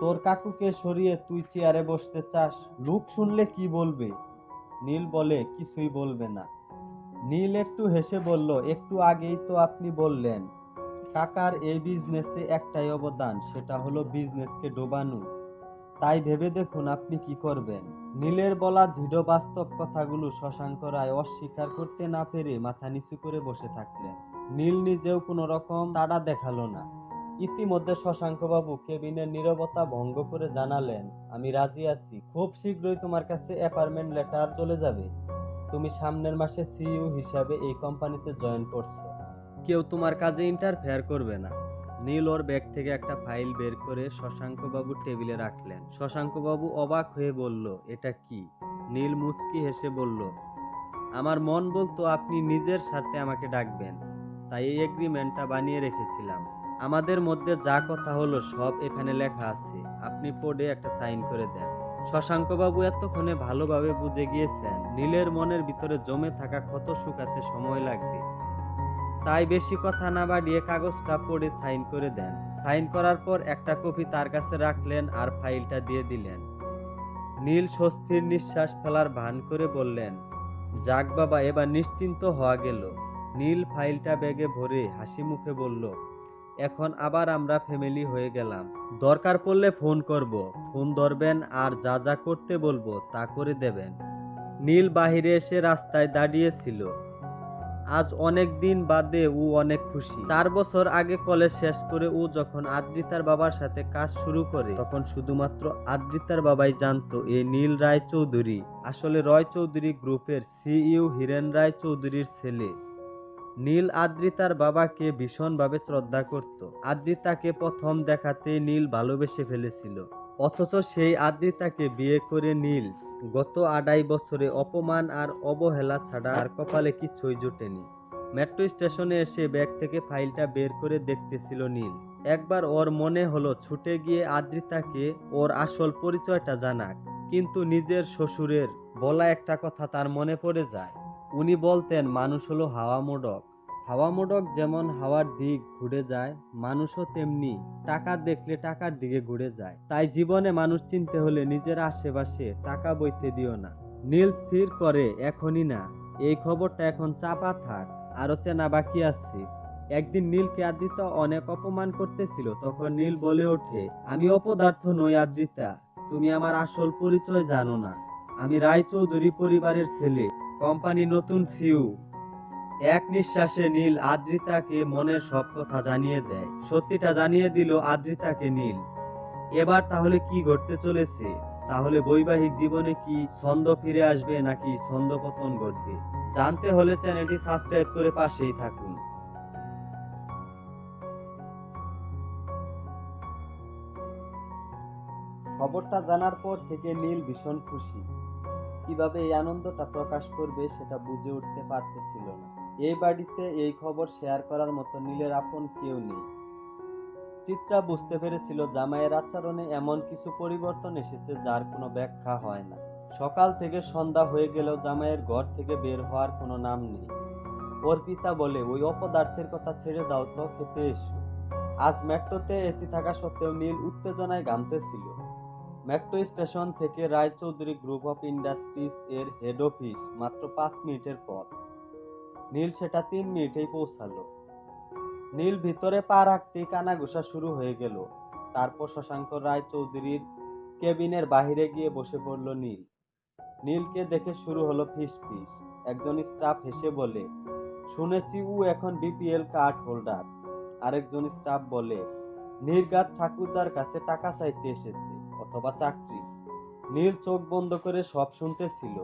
তোর কাকুকে সরিয়ে তুই চেয়ারে বসতে চাস? লোক শুনলে কি বলবে? নীল বলে, কিছুই বলবে না। নীল একটু হেসে বলল, একটু আগেই তো আপনি বললেন কাকার এই বিজনেসে একটাই অবদান, সেটা হলো বিজনেসকে ডোবানো। তাই ভেবে দেখুন আপনি কি করবেন। নীলের বলা দৃঢ় বাস্তব কথাগুলো শশাঙ্ক রায় অস্বীকার করতে না পেরে মাথা নিচু করে বসে থাকলেন। নীল নিজেও কোনো রকম তাড়া দেখালো না। ইতিমধ্যে শশাঙ্ক বাবু কেবিনের নীরবতা ভঙ্গ করে জানালেন, আমি রাজি আছি, খুব শীঘ্রই তোমার কাছে অ্যাপয়েন্টমেন্ট লেটার চলে যাবে। তুমি সামনের মাসে সিইও হিসাবে এই কোম্পানিতে জয়েন করছো। কেউ তোমার কাজে ইন্টারফেয়ার করবে না। নীল ওর ব্যাগ থেকে একটা ফাইল বের করে শশাঙ্ক বাবুর টেবিলে রাখলেন। শশাঙ্ক বাবু অবাক হয়ে বলল, এটা কি? নীল মুচকি হেসে বলল, আমার মন বলতো আপনি নিজের স্বার্থে আমাকে ডাকবেন, তাই এই এগ্রিমেন্টটা বানিয়ে রেখেছিলাম। আমাদের মধ্যে যা কথা হলো সব এখানে লেখা আছে, আপনি পড়ে একটা সাইন করে দেন। শশাঙ্ক বাবু এতক্ষণে ভালোভাবে বুঝে গিয়েছেন নীলের মনের ভিতরে জমে থাকা ক্ষত শুকাতে সময় লাগবে, তাই বেশি কথা না বাড়িয়ে কাগজটা পড়ে সাইন করে দেন। সাইন করার পর একটা কপি তার কাছে রাখলেন আর ফাইলটা দিয়ে দিলেন। নীল স্বস্তির নিঃশ্বাস ফেলার ভান করে বললেন, যাক বাবা, এবার নিশ্চিন্ত হওয়া গেল। নীল ফাইলটা ব্যাগে ভরে হাসি মুখে বলল, এখন আবার আমরা ফ্যামিলি হয়ে গেলাম। দরকার পড়লে ফোন করব, ফোন ধরবেন আর যা যা করতে বলবো তা করে দেবেন। নীল বাহিরে এসে রাস্তায় দাঁড়িয়েছিল। আজ অনেক দিন বাদে ও অনেক খুশি। 4 বছর আগে কলেজ শেষ করে ও যখন আদ্রিতার বাবার সাথে কাজ শুরু করে, তখন শুধুমাত্র আদ্রিতার বাবাই জানতো এই নীল রায় চৌধুরী আসলে রয় চৌধুরী গ্রুপের সিইও হিরেন রায় চৌধুরীর ছেলে। নীল আদ্রিতার বাবাকে ভীষণভাবে শ্রদ্ধা করত। আদ্রিতাকে প্রথম দেখাতেই নীল ভালোবেসে ফেলেছিল। অথচ সেই আদ্রিতাকে বিয়ে করে নীল গত 2.5 বছরে অপমান আর অবহেলা ছাড়া আর কপালে কিছুই জোটেনি। মেট্রো স্টেশনে এসে ব্যাগ থেকে ফাইলটা বের করে দেখতেছিল নীল। একবার ওর মনে হলো ছুটে গিয়ে আদ্রিতাকে ওর আসল পরিচয়টা জানাক, কিন্তু নিজের শ্বশুরের বলা একটা কথা তার মনে পড়ে যায়। উনি বলতেন মানুষ হলো হাওয়া মোড়ক। হাওয়া মোড়ক যেমন হাওয়ার দিক ঘুরে যায়, মানুষও তেমনি টাকা দেখলে টাকার দিকে ঘুরে যায়। তাই জীবনে মানুষ চিনতে হলে নিজের আশেপাশে টাকা বইতে দিও না। নীল স্থির করে এখনই না, এই খবরটা এখন চাপা থাক, আরো চেনা বাকি আছে। একদিন নীলকে আদ্রিতা অনেক অপমান করতেছিল, তখন নীল বলে ওঠে, আমি অপদার্থ নই আদ্রিতা, তুমি আমার আসল পরিচয় জানো না। আমি রায় চৌধুরী পরিবারের ছেলে, কোম্পানি নতুন সিইও। এক নিঃশ্বাসে নীল আদ্রিতাকে মনের সব কথা জানিয়ে দেয়। সত্যিটা জানিয়ে দিল আদ্রিতাকে নীল। এবার তাহলে কি ঘটতে চলেছে? তাহলে বৈবাহিক জীবনে কি ছন্দ ফিরে আসবে নাকি ছন্দপতন ঘটবে? জানতে হলে চ্যানেলটি সাবস্ক্রাইব করে পাশেই থাকুন। খবরটা জানার পর থেকে নীল ভীষণ খুশি। কিভাবে এই আনন্দটা প্রকাশ করবে সেটা বুঝে উঠতে পারতেছিল না। এই বাড়িতে এই খবর শেয়ার করার মতো নীলের আপন কেউ নেই। চিত্রা বুঝতে পেরেছিল জামাইয়ের আচরণে এমন কিছু পরিবর্তন এসেছে যার কোনো ব্যাখ্যা হয় না। সকাল থেকে সন্ধ্যা হয়ে গেলেও জামাইয়ের ঘর থেকে বের হওয়ার কোনো নাম নেই। ওর পিতা বলে, ওই অপদার্থের কথা ছেড়ে দাও তো, খেতে এসো। আজ মেট্রোতে এসি থাকা সত্ত্বেও নীল উত্তেজনায় ঘামতেছিল। মেট্রো স্টেশন থেকে রায় চৌধুরী গ্রুপ অফ ইন্ডাস্ট্রিজ এর হেড অফিস মাত্র 5 মিনিটের পথ। নীল সেটা 3 মিনিটেই পৌঁছালো। নীল ভিতরে পা রাখতেই কানাঘুষা শুরু হয়ে গেল। তারপর শশাঙ্ক রায় চৌধুরীর কেবিনের বাহিরে গিয়ে বসে পড়ল নীল। নীলকে দেখে শুরু হলো ফিসফিস। একজন স্টাফ হেসে বলে, শুনেছি ও এখন বিপিএল কার্ড হোল্ডার। আরেকজন স্টাফ বলে, নির্ঘাত ঠাকুরদার কাছে টাকা চাইতে এসেছে, অথবা চাকরি। নীল চোখ বন্ধ করে সব শুনতেছিল।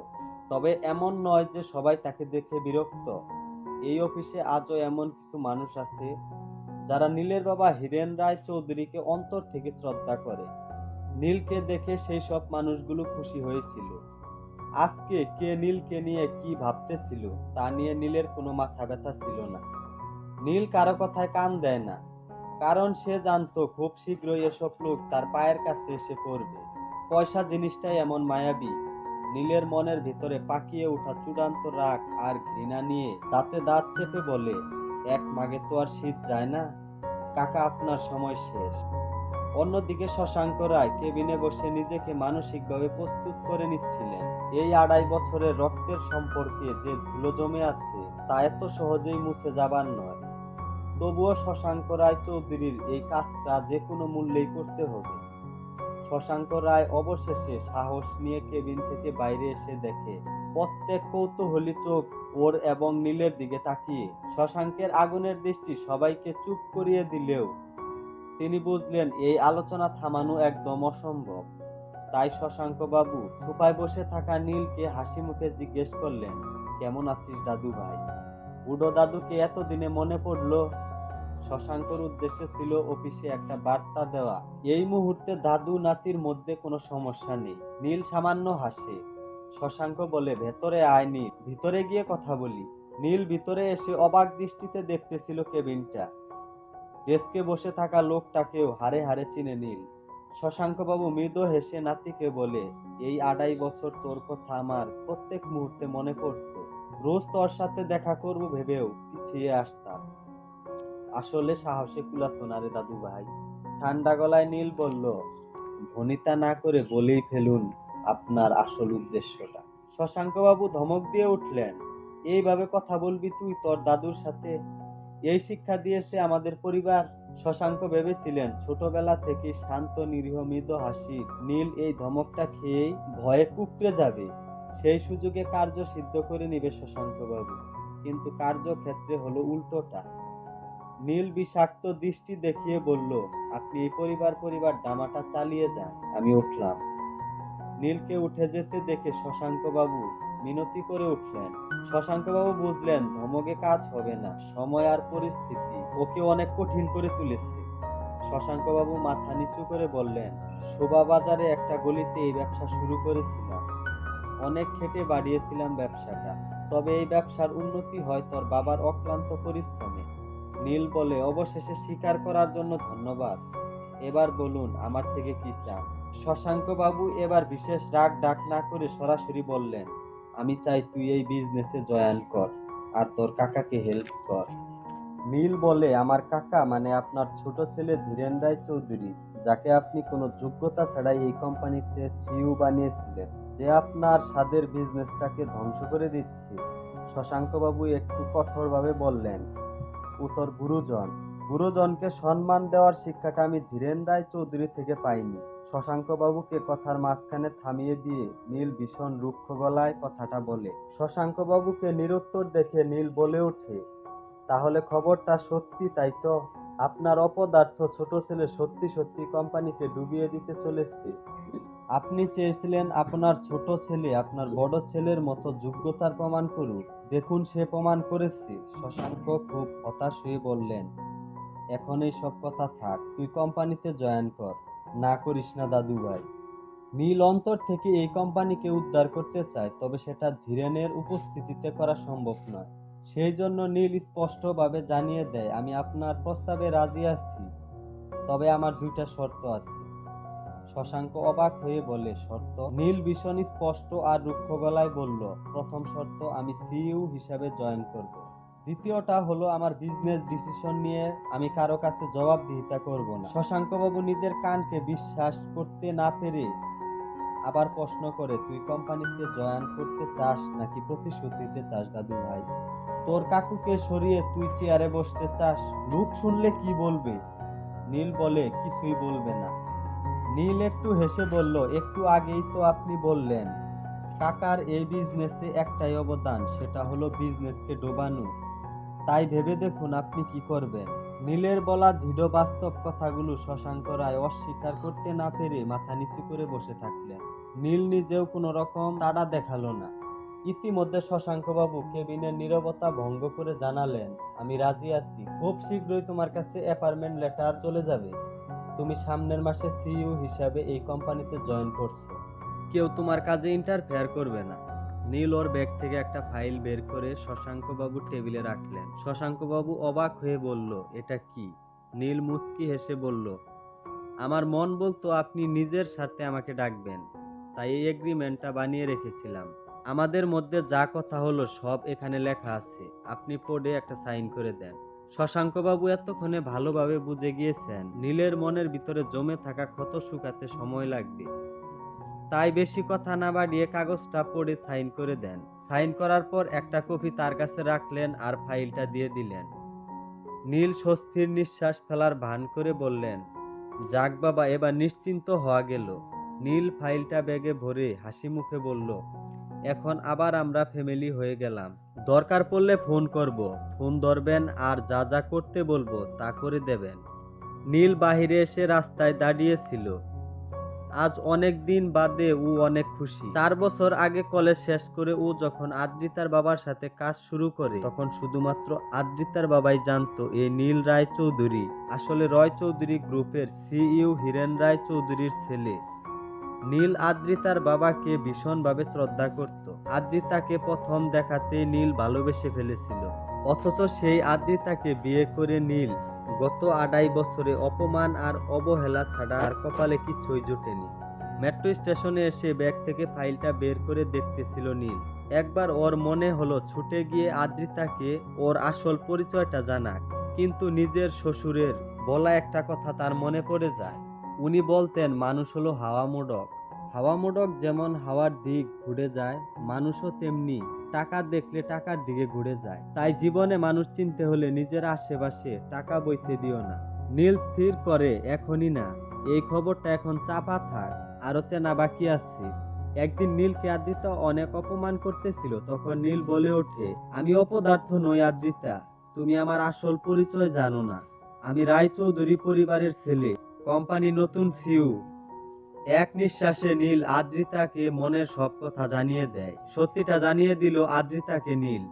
তবে এমন নয় যে সবাই তাকে দেখে বিরক্ত। এই অফিসে আজও এমন কিছু মানুষ আছে যারা নীলের বাবা হিরেন রায় চৌধুরীকে অন্তর থেকে শ্রদ্ধা করে। নীলকে দেখে সেই সব মানুষগুলো খুশি হয়েছিল। আজকে কে নীলকে নিয়ে কি ভাবতেছিল তা নিয়ে নীলের কোনো মাথা ব্যথা ছিল না। নীল কারো কথায় কান দেয় না, কারণ সে জানতো খুব শীঘ্রই এসব লোক তার পায়ের কাছে এসে পড়বে। পয়সা জিনিসটাই এমন মায়াবী। নীলের মনের ভিতরে পাকিয়ে ওঠা চূড়ান্ত রাগ আর ঘৃণা নিয়ে দাঁতে দাঁত চেপে বলে, এক মাগে তো আর শীত যায় না কাকা, আপনার সময় শেষ। অন্যদিকে শশাঙ্ক রায় কেবিনে বসে নিজেকে মানসিকভাবে প্রস্তুত করে নিচ্ছিলেন। এই 2.5 বছরের রক্তের সম্পর্কে যে ধুলো জমে আছে তা এত সহজেই মুছে যাবার নয়। তবুও শশাঙ্ক রায় চৌধুরীর এই কাজটা যে কোনো মূল্যেই করতে হবে। শশাঙ্ক রায় অবশেষে সাহস নিয়ে কেবিন থেকে বাইরে এসে দেখে প্রত্যেক কৌতূহলী চোখ ওর এবং নীলের দিকে তাকিয়ে। শশাঙ্কের আগুনের দৃষ্টি সবাইকে চুপ করিয়ে দিলেও তিনি বুঝলেন এই আলোচনা থামানো একদম অসম্ভব। তাই শশাঙ্ক বাবু সোফায় বসে থাকা নীলকে হাসি মুখে জিজ্ঞেস করলেন, কেমন আছিস দাদু ভাই? বুড়ো দাদুকে এতদিনে মনে পড়লো। শশাঙ্কর উদ্দেশ্য ছিল অফিসে একটা বার্তা দেওয়া। এই মুহূর্তে দাদু নাতির মধ্যে কোনো সমস্যা নেই। নীল সামান্য হাসে। শশাঙ্ক বলে, ভেতরে আয় নীল, ভিতরে গিয়ে কথা বলি। নীল ভিতরে এসে অবাক দৃষ্টিতে দেখতেছিল কেবিনটা। ডেস্কে বসে থাকা লোকটাকেও হাড়ে হাড়ে চিনে নীল। শশাঙ্ক বাবু মৃদু হেসে নাতিকে বলে, এই 2.5 বছর তোর কথা আমার প্রত্যেক মুহূর্তে মনে পড়তো। রোজ তোর সাথে দেখা করব ভেবেও পিছিয়ে আসতাম। আসলে সাহসে কুলাতো না রে দাদু ভাই। ঠান্ডা গলায় নীল বলল, ভনিতা না করে বলেই ফেলুন আপনার আসল উদ্দেশ্যটা। শশাঙ্ক বাবু ধমক দিয়ে উঠলেন, এইভাবে কথা বলবি তুই তোর দাদুর সাথে? এই শিক্ষা দিয়েছে আমাদের পরিবার? শশাঙ্ক ভেবেছিলেন ছোটবেলা থেকে শান্ত নিরীহ মৃদু হাসি নীল এই ধমকটা খেয়েই ভয়ে কুঁকড়ে যাবে। সেই সুযোগে কার্য সিদ্ধ করে নেবে শশাঙ্ক বাবু, কিন্তু কার্যক্ষেত্রে হলো উল্টোটা। নীল বিষাক্ত দৃষ্টি দেখিয়ে বলল, আপনি এই পরিবার ড্রামাটা চালিয়ে যান, আমি উঠলাম। নীলকে উঠে যেতে দেখে শশাঙ্ক বাবু মিনতি করে উঠলেন। শশাঙ্ক বাবু বুঝলেন ধমকে কাজ হবে না, সময় আর পরিস্থিতি ওকে অনেক কঠিন করে তুলেছে। শশাঙ্ক বাবু মাথা নিচু করে বললেন, শোভাবাজারে একটা গলিতে এই ব্যবসা শুরু করেছিলাম, অনেক খেটে বাড়িয়েছিলাম ব্যবসাটা, তবে এই ব্যবসার উন্নতি হয় তোর বাবার অক্লান্ত পরিশ্রমে। নীল বলে, অবশেষে স্বীকার করার জন্য ধন্যবাদ। এবার বলুন আমার থেকে কি চান? শশাঙ্ক বাবু এবার বিশেষ রাগ ডাক না করে সরাসরি বললেন, আমি চাই তুই এই বিজনেসে জয়েন কর আর তোর কাকাকে হেল্প কর। নীল বলে, আমার কাকা মানে আপনার ছোট ছেলে ধীরেন রায় চৌধুরী, যাকে আপনি কোনো যোগ্যতা ছাড়াই এই কোম্পানিতে সিইও বানিয়েছিলেন, যে আপনার স্বাদের বিজনেসটাকে ধ্বংস করে দিচ্ছে। শশাঙ্ক বাবু একটু কঠোরভাবে বললেন, ও তোর গুরুজন, গুরুজনকে সম্মান দেওয়ার শিক্ষাটা আমি ধীরেন রায় চৌধুরী থেকে পাইনি। শশাঙ্ক বাবুকে কথার মাঝখানে থামিয়ে দিয়ে নীল ভীষণ রুক্ষ গলায় কথাটা বলে। শশাঙ্ক বাবুকে নিরুত্তর দেখে নীল বলে ওঠে, তাহলে খবরটা সত্যি তাই তো? আপনার অপদার্থ ছোট ছেলে সত্যি সত্যি কোম্পানিকে ডুবিয়ে দিতে চলেছে। আপনি চেয়েছিলেন আপনার ছোট ছেলে আপনার বড় ছেলের মতো যোগ্যতার প্রমাণ করুক, দেখুন সে প্রমাণ করেছে। শশাঙ্ক খুব হতাশ হয়ে বললেন, এখন এই সব কথা থাক, তুই কোম্পানিতে জয়েন কর। না করিস না দাদু ভাই। নীল অন্তর থেকে এই কোম্পানিকে উদ্ধার করতে চায়, তবে সেটা ধীরেনের উপস্থিতিতে করা সম্ভব নয়। সেই জন্য নীল স্পষ্টভাবে জানিয়ে দেয়, আমি আপনার প্রস্তাবে রাজি আছি, তবে আমার দুইটা শর্ত আছে। শশাঙ্ক অবাক হয়ে বলে, শর্ত? নীল ভীষণ স্পষ্ট আর রুক্ষ গলায় বলল, প্রথম শর্ত, আমি সিইও হিসাবে জয়েন করব। দ্বিতীয়টা হলো আমার বিজনেস ডিসিশন নিয়ে আমি কারো কাছে জবাবদিহিতা করব না। শশাঙ্ক বাবু নিজের কানকে বিশ্বাস করতে না পেরে আবার প্রশ্ন করে, তুই কোম্পানিতে জয়েন করতে চাস নাকি প্রতিশোধ নিতে চাস দাদু ভাই? তোর কাকুকে সরিয়ে তুই চেয়ারে বসতে চাস? লোক শুনলে কি বলবে? নীল বলে, কিছুই বলবে না। নীল একটু হেসে বলল, একটু আগেই তো আপনি বললেন কাকার এই বিজনেসে একটাই অবদান, সেটা হলো বিজনেসকে ডোবানো। তাই ভেবে দেখুন আপনি কি করবেন। নীলের বলা দৃঢ় বাস্তব কথাগুলো শশাঙ্ক রায় অস্বীকার করতে না পেরে মাথা নিচু করে বসে থাকলেন। নীল নিজেও কোনো রকম তাড়া দেখালো না। ইতিমধ্যে শশাঙ্ক বাবু কেবিনের নীরবতা ভঙ্গ করে জানালেন, আমি রাজি আছি, খুব শীঘ্রই তোমার কাছে অ্যাপয়েন্টমেন্ট লেটার চলে যাবে। তুমি সামনের মাসে সিইও হিসাবে এই কোম্পানিতে জয়েন করছো, কেউ তোমার কাজে ইন্টারফেয়ার করবে না। নীল ওর ব্যাগ থেকে একটা ফাইল বের করে শশাঙ্ক বাবুর টেবিলে রাখলেন। শশাঙ্ক বাবু অবাক হয়ে বলল, এটা কি? নীল মুচকি হেসে বলল, আমার মন বলতো আপনি নিজের স্বার্থে আমাকে ডাকবেন, তাই এই এগ্রিমেন্টটা বানিয়ে রেখেছিলাম। আমাদের মধ্যে যা কথা হলো সব এখানে লেখা আছে, আপনি পড়ে একটা সাইন করে দেন। শশাঙ্ক বাবু এতক্ষণে ভালোভাবে বুঝে গিয়েছেন নীলের মনের ভিতরে জমে থাকা ক্ষত শুকাতে সময় লাগবে, তাই বেশি কথা না বাড়িয়ে কাগজটা পড়ে সাইন করে দেন। সাইন করার পর একটা কপি তার কাছে রাখলেন আর ফাইলটা দিয়ে দিলেন। নীল স্বস্তির নিঃশ্বাস ফেলার ভান করে বললেন, যাক বাবা, এবার নিশ্চিন্ত হওয়া গেল। নীল ফাইলটা ব্যাগে ভরে হাসি মুখে বলল, এখন আবার আমরা ফ্যামিলি হয়ে গেলাম। দরকার পড়লে ফোন করব, ফোন ধরবেন আর যা যা করতে বলবো তা করে দেবেন। নীল বাহিরে এসে রাস্তায় দাঁড়িয়েছিল। আজ অনেক দিন বাদে ও অনেক খুশি। 4 বছর আগে কলেজ শেষ করে ও যখন আদ্রিতার বাবার সাথে কাজ শুরু করে, তখন শুধুমাত্র আদ্রিতার বাবাই জানতো এই নীল রায় চৌধুরী আসলে রয় চৌধুরী গ্রুপের সিইও হীরেন রায় চৌধুরীর ছেলে। নীল আদ্রিতার বাবাকে ভীষণভাবে শ্রদ্ধা করত। আদ্রিতাকে প্রথম দেখাতেই নীল ভালোবেসে ফেলেছিল। অথচ সেই আদ্রিতাকে বিয়ে করে নীল গত 2.5 বছরে অপমান আর অবহেলা ছাড়া আর কপালে কিছুই জোটেনি। মেট্রো স্টেশনে এসে ব্যাগ থেকে ফাইলটা বের করে দেখতেছিল নীল। একবার ওর মনে হলো ছুটে গিয়ে আদ্রিতাকে ওর আসল পরিচয়টা জানাক, কিন্তু নিজের শ্বশুরের বলা একটা কথা তার মনে পড়ে যায়। উনি বলতেন, মানুষ হলো হাওয়া মোড়ক, হাওয়া মোড়ক যেমন হাওয়ার দিক ঘুরে যায়, মানুষও তেমনি টাকা দেখলে টাকার দিকে ঘুরে যায়। তাই জীবনে মানুষ চিনতে হলে নিজের আশেপাশে টাকা বইতে দিও না। নীল স্থির করে এখনই না, এই খবরটা এখন চাপা থাক, আরো চেনা বাকি আছে। একদিন নীলকে আদ্রিতা অনেক অপমান করতেছিল, তখন নীল বলে ওঠে, আমি অপদার্থ নই আদ্রিতা, তুমি আমার আসল পরিচয় জানো না। আমি রায়চৌধুরী পরিবারের ছেলে, কোম্পানি নতুন সিইও। এক নিঃশ্বাসে নীল আদ্রিতাকে মনের সব কথা জানিয়ে দেয়, সত্যিটা জানিয়ে দিল আদ্রিতাকে নীল।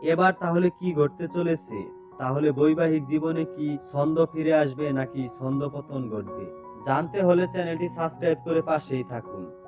এবার তাহলে কি ঘটতে চলেছে? তাহলে বৈবাহিক জীবনে কি ছন্দ ফিরে আসবে নাকি ছন্দপতন ঘটবে? জানতে হলে চ্যানেলটি সাবস্ক্রাইব করে পাশেই থাকুন।